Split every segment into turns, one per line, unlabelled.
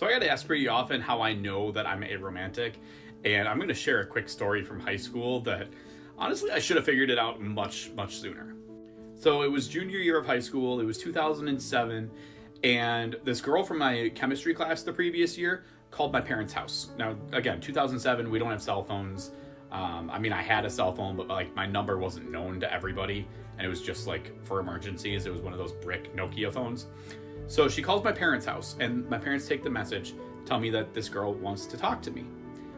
So I got asked pretty often how I know that I'm aromantic, and I'm going to share a quick story from high school that honestly I should have figured it out much sooner. So it was junior year of high school, it was 2007, and this girl from my chemistry class the previous year called my parents' house. Now, again, 2007, we don't have cell phones. I had a cell phone, but like my number wasn't known to everybody, and it was just like for emergencies. It was one of those brick Nokia phones. So she calls my parents' house, and my parents take the message, tell me that this girl wants to talk to me.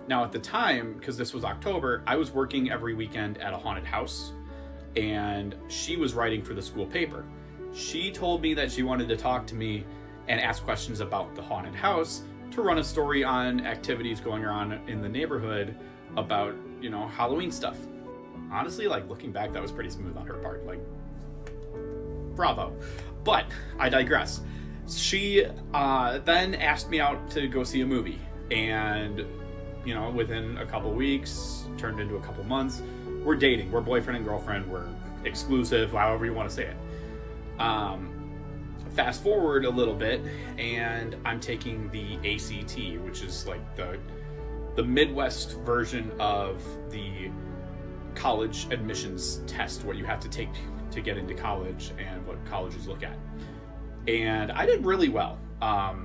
Now, at the time, because this was October, I was working every weekend at a haunted house, and she was writing for the school paper. She told me that she wanted to talk to me and ask questions about the haunted house to run a story on activities going on in the neighborhood about, Halloween stuff. Honestly, like looking back, that was pretty smooth on her part. Like, bravo. But I digress. She then asked me out to go see a movie, and within a couple weeks, turned into a couple months, we're dating. We're boyfriend and girlfriend. We're exclusive, however you want to say it. Fast forward a little bit, and I'm taking the ACT, which is like the Midwest version of the college admissions test, what you have to take to get into college and what colleges look at. And I did really well,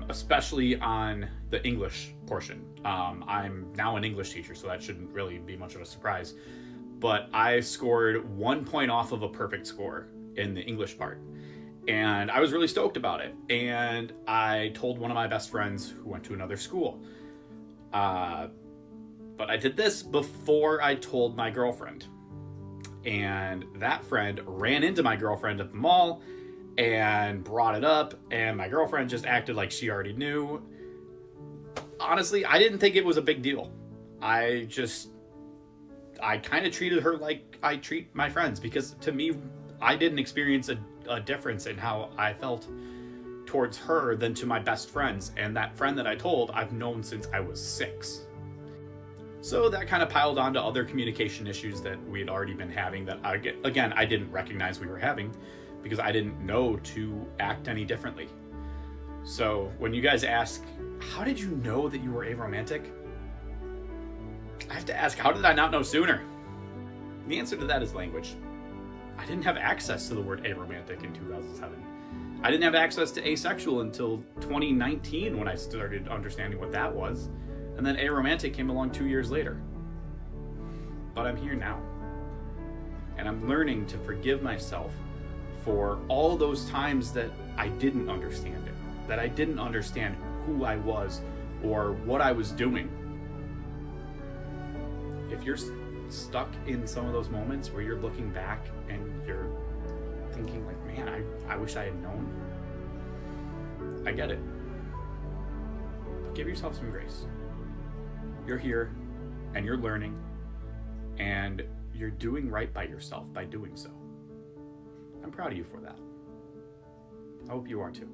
especially on the English portion. I'm now an English teacher, so that shouldn't really be much of a surprise. But I scored 1 point off of a perfect score in the English part. And I was really stoked about it. And I told one of my best friends who went to another school. But I did this before I told my girlfriend. And that friend ran into my girlfriend at the mall and brought it up, and my girlfriend just acted like she already knew. Honestly, I didn't think it was a big deal. I kind of treated her like I treat my friends, because to me, I didn't experience a difference in how I felt towards her than to my best friends. And that friend that I told, I've known since I was 6. So that kind of piled on to other communication issues that we had already been having that, I didn't recognize we were having because I didn't know to act any differently. So when you guys ask, how did you know that you were aromantic? I have to ask, how did I not know sooner? The answer to that is language. I didn't have access to the word aromantic in 2007. I didn't have access to asexual until 2019 when I started understanding what that was. And then aromantic came along 2 years later. But I'm here now. And I'm learning to forgive myself for all those times that I didn't understand it. That I didn't understand who I was or what I was doing. If you're stuck in some of those moments where you're looking back and you're thinking like, man, I wish I had known. I get it. Give yourself some grace. You're here, and you're learning, and you're doing right by yourself by doing so. I'm proud of you for that. I hope you are too.